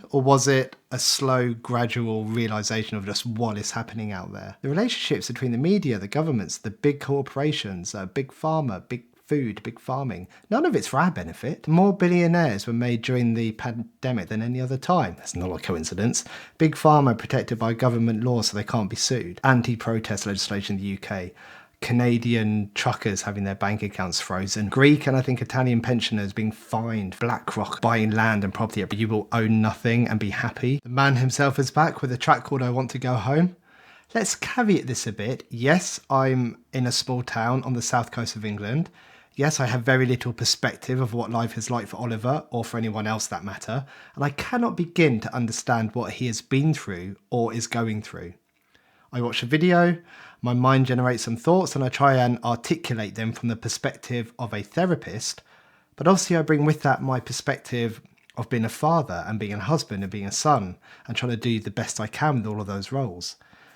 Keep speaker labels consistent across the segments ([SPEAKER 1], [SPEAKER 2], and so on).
[SPEAKER 1] or was it a slow, gradual realization of just what is happening out there? The relationships between the media, the governments, the big corporations, big pharma, big food, big farming, none of it's for our benefit. More billionaires were made during the pandemic than any other time. That's not a coincidence. Big pharma protected by government law so they can't be sued. Anti-protest legislation in the UK. Canadian truckers having their bank accounts frozen. Greek and I think Italian pensioners being fined. BlackRock buying land and property, but you will own nothing and be happy. The man himself is back with a track called I Want to Go Home. Let's caveat this a bit. Yes, I'm in a small town on the south coast of England. Yes, I have very little perspective of what life is like for Oliver, or for anyone else that matter, and I cannot begin to understand what he has been through or is going through. I watch a video, my mind generates some thoughts, and I try and articulate them from the perspective of a therapist, but obviously I bring with that my perspective of being a father and being a husband and being a son, and trying to do the best I can with all of those roles.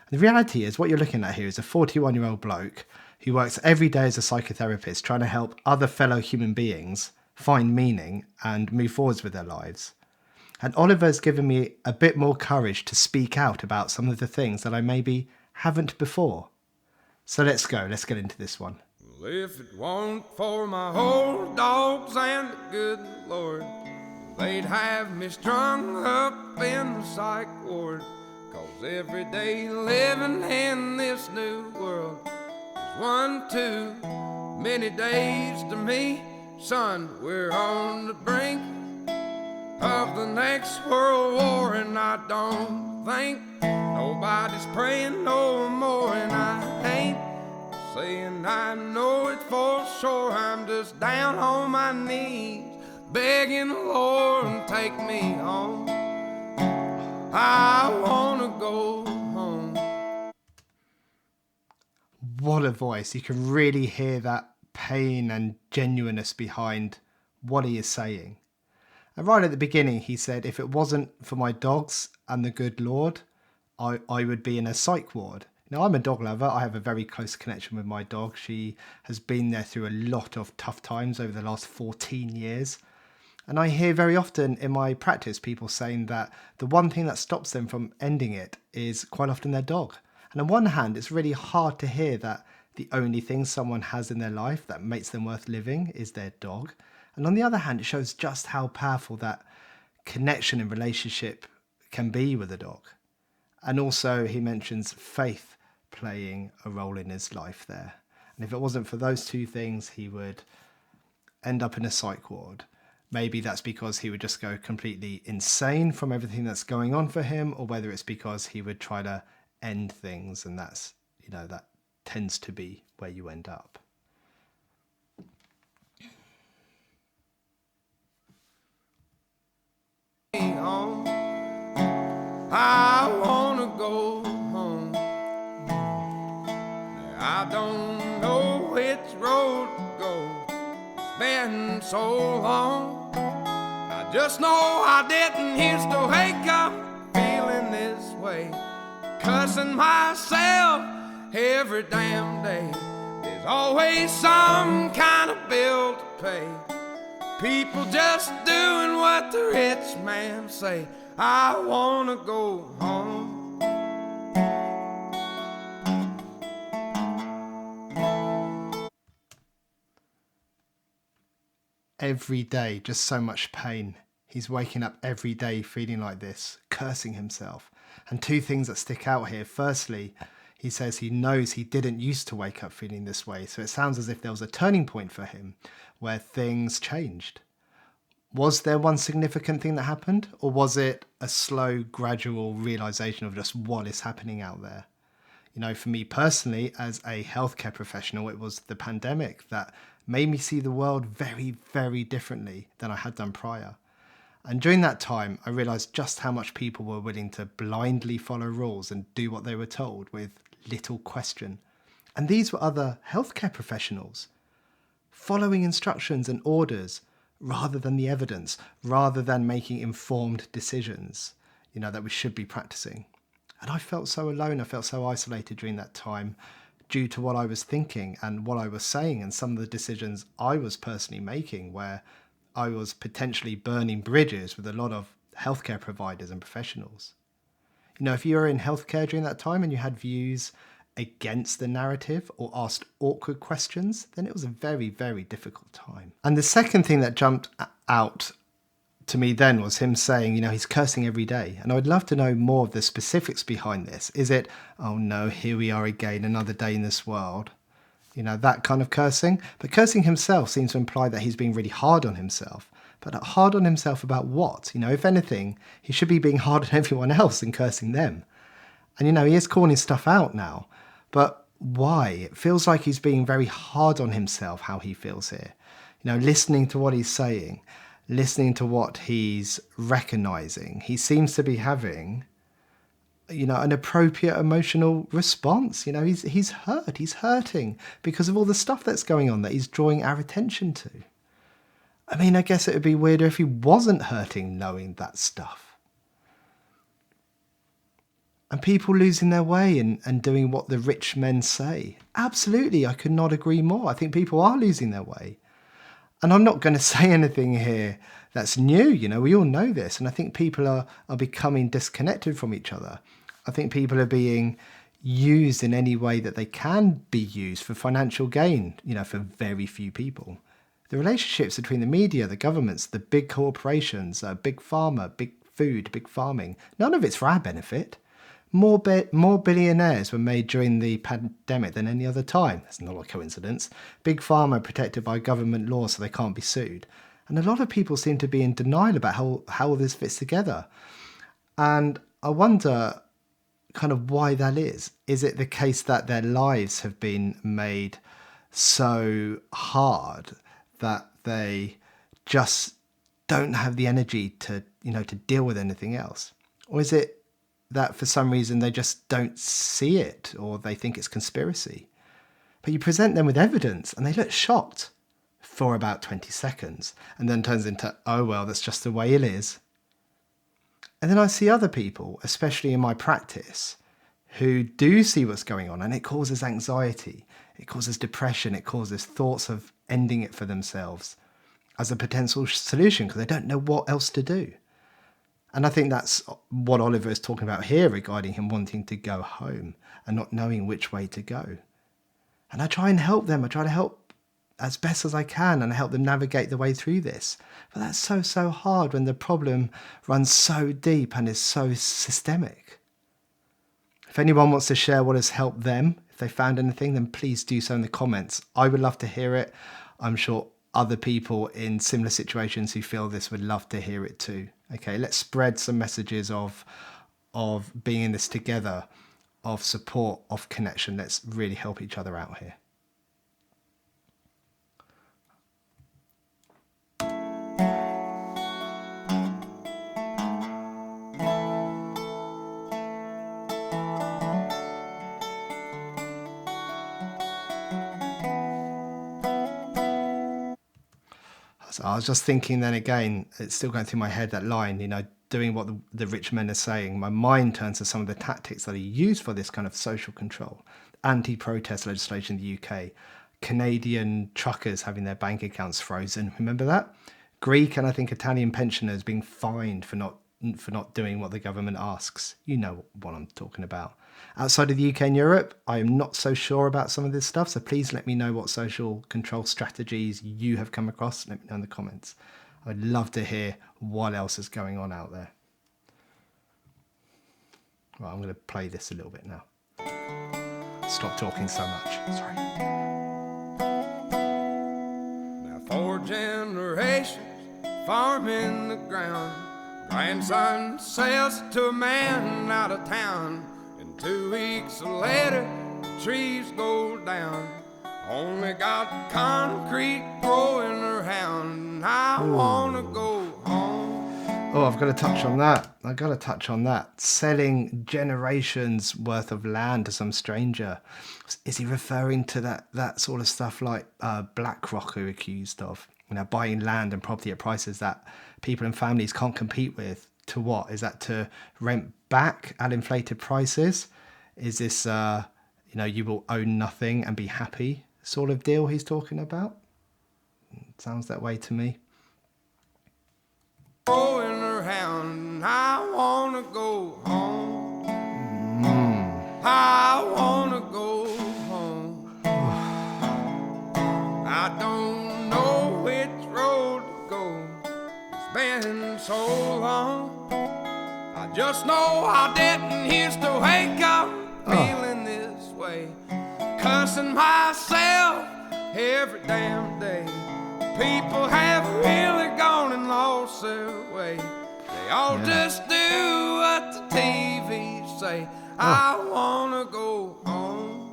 [SPEAKER 1] And the reality is, what you're looking at here is a 41-year-old bloke who works every day as a psychotherapist trying to help other fellow human beings find meaning and move forwards with their lives. And Oliver's given me a bit more courage to speak out about some of the things that I maybe haven't before. So let's get into this one.
[SPEAKER 2] Well, if it weren't for my old dogs and the good Lord, they'd have me strung up in the psych ward. 'Cause every day living in this new world is one too many days to me. Son, we're on the brink of the next world war, and I don't think nobody's praying no more. And I ain't saying I know it for sure. I'm just down on my knees begging the Lord to take me home. I wanna go home.
[SPEAKER 1] What a voice. You can really hear that pain and genuineness behind what he is saying. And right at the beginning, he said, if it wasn't for my dogs and the good Lord, I would be in a psych ward. Now, I'm a dog lover. I have a very close connection with my dog. She has been there through a lot of tough times over the last 14 years. And I hear very often in my practice people saying that the one thing that stops them from ending it is quite often their dog. And on one hand, it's really hard to hear that the only thing someone has in their life that makes them worth living is their dog. And on the other hand, it shows just how powerful that connection and relationship can be with a dog. And also he mentions faith playing a role in his life there. And if it wasn't for those two things, he would end up in a psych ward. Maybe that's because he would just go completely insane from everything that's going on for him, or whether it's because he would try to end things, and that's, that tends to be where you end up.
[SPEAKER 2] Home. I wanna go home. I don't know which road to go. It's been so long. I just know I didn't used to wake up feeling this way, cussing myself every damn day. There's always some kind of bill to pay. People just doing what the rich man say. I wanna go home.
[SPEAKER 1] Every day, just so much pain. He's waking up every day feeling like this, cursing himself. And two things that stick out here. Firstly, he says he knows he didn't used to wake up feeling this way. So it sounds as if there was a turning point for him where things changed. Was there one significant thing that happened, or was it a slow, gradual realization of just what is happening out there? For me personally, as a healthcare professional, it was the pandemic that made me see the world very, very differently than I had done prior. And during that time, I realized just how much people were willing to blindly follow rules and do what they were told with little question. And these were other healthcare professionals following instructions and orders rather than the evidence, rather than making informed decisions, that we should be practicing. And I felt so alone. I felt so isolated during that time due to what I was thinking and what I was saying and some of the decisions I was personally making, where I was potentially burning bridges with a lot of healthcare providers and professionals. You know, if you were in healthcare during that time and you had views against the narrative or asked awkward questions, then it was a very, very difficult time. And the second thing that jumped out to me then was him saying, you know, he's cursing every day. And I would love to know more of the specifics behind this. Is it, oh no, here we are again, another day in this world? You know, that kind of cursing. But cursing himself seems to imply that he's being really hard on himself. But hard on himself about what? You know, if anything, he should be being hard on everyone else and cursing them. And, you know, he is calling stuff out now. But why? It feels like he's being very hard on himself, how he feels here. You know, listening to what he's saying, listening to what he's recognizing. He seems to be having, you know, an appropriate emotional response. You know, he's hurt, he's hurting because of all the stuff that's going on that he's drawing our attention to. I mean, I guess it would be weirder if he wasn't hurting knowing that stuff. And people losing their way and doing what the rich men say. Absolutely, I could not agree more. I think people are losing their way. And I'm not going to say anything here that's new. You know, we all know this. And I think people are becoming disconnected from each other. I think people are being used in any way that they can be used for financial gain, you know, for very few people. The relationships between the media, the governments, the big corporations, big pharma, big food, big farming, none of it's for our benefit. More billionaires were made during the pandemic than any other time. That's not a coincidence. Big pharma are protected by government law so they can't be sued. And a lot of people seem to be in denial about how all this fits together. And I wonder kind of why that is. Is it the case that their lives have been made so hard that they just don't have the energy to, you know, to deal with anything else? Or is it that for some reason they just don't see it or they think it's conspiracy? But you present them with evidence and they look shocked for about 20 seconds and then turns into, oh, well, that's just the way it is. And then I see other people, especially in my practice, who do see what's going on and it causes anxiety, it causes depression, it causes thoughts of ending it for themselves as a potential solution because they don't know what else to do. And I think that's what Oliver is talking about here regarding him wanting to go home and not knowing which way to go. And I try and help them. I try to help as best as I can and help them navigate the way through this. But that's so hard when the problem runs so deep and is so systemic. If anyone wants to share what has helped them, if they found anything, then please do so in the comments. I would love to hear it. I'm sure other people in similar situations who feel this would love to hear it too. Okay, let's spread some messages of being in this together, of support, of connection. Let's really help each other out here. So I was just thinking then again, it's still going through my head, that line, you know, doing what the rich men are saying. My mind turns to some of the tactics that are used for this kind of social control. Anti-protest legislation in the UK. Canadian truckers having their bank accounts frozen. Remember that? Greek and I think Italian pensioners being fined for not doing what the government asks. You know what I'm talking about. Outside of the UK and Europe, I am not so sure about some of this stuff, so please let me know what social control strategies you have come across. Let me know in the comments. I'd love to hear what else is going on out there. Well, I'm going to play this a little bit now. Stop talking so much. Sorry.
[SPEAKER 2] Now 4 generations farming the ground. Grandson sells to a man out of town. 2 weeks later, the trees go down. Only got concrete growing around. I wanna go home.
[SPEAKER 1] Oh, I've got to touch on that. Selling generations worth of land to some stranger. Is he referring to that sort of stuff like BlackRock are accused of? You know, buying land and property at prices that people and families can't compete with. To what? Is that to rent back at inflated prices? Is this, you know, you will own nothing and be happy sort of deal he's talking about? Sounds that way to me.
[SPEAKER 2] Going around and I wanna go home. I wanna go home. I don't know which road to go. It's been so long. I just know I didn't used to wake up feeling this way, cussing myself every damn day. People have really gone and lost their way. They all just do what the TV say. I wanna go home.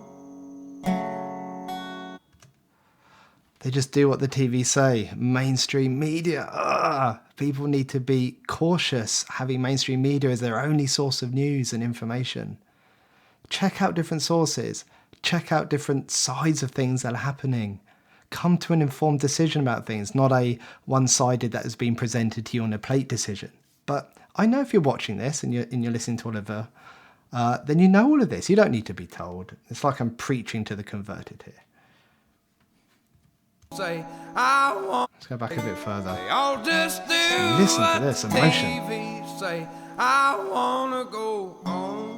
[SPEAKER 1] They just do what the TV say. Mainstream media. People need to be cautious having mainstream media as their only source of news and information. Check out different sources. Check out different sides of things that are happening. Come to an informed decision about things, not a one-sided that has been presented to you on a plate decision. But I know if you're watching this and you're listening to Oliver, then you know all of this. You don't need to be told. It's like I'm preaching to the converted here.
[SPEAKER 2] Say, I want.
[SPEAKER 1] Let's go back a bit further.
[SPEAKER 2] They all just do
[SPEAKER 1] Listen to this emotion.
[SPEAKER 2] TV say, I wanna go home.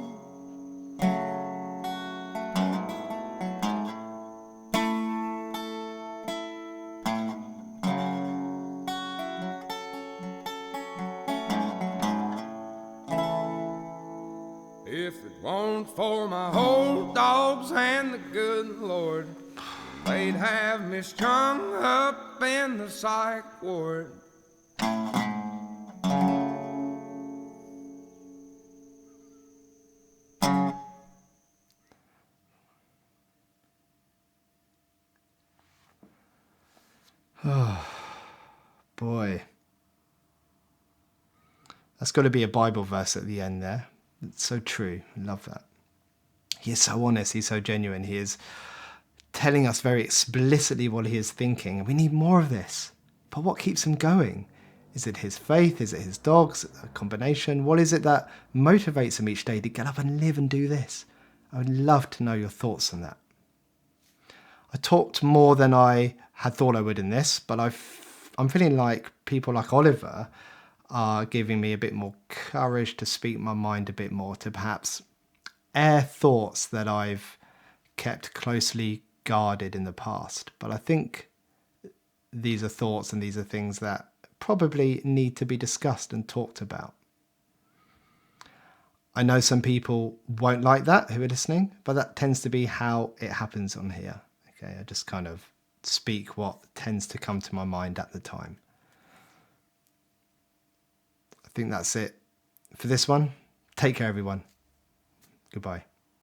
[SPEAKER 2] If it weren't for my old dogs and the good Lord, they'd have me strung up in the psych ward.
[SPEAKER 1] Oh, boy. That's got to be a Bible verse at the end there. It's so true. I love that. He is so honest. He's so genuine. He is telling us very explicitly what he is thinking. And we need more of this. But what keeps him going? Is it his faith? Is it his dogs? A combination? What is it that motivates him each day to get up and live and do this? I would love to know your thoughts on that. I talked more than I had thought I would in this, but I'm feeling like people like Oliver are giving me a bit more courage to speak my mind a bit more, to perhaps air thoughts that I've kept closely guarded in the past. But I think these are thoughts and these are things that probably need to be discussed and talked about. I know some people won't like that who are listening, but that tends to be how it happens on here. Okay, I just kind of speak what tends to come to my mind at the time. I think that's it for this one. Take care, everyone. Goodbye.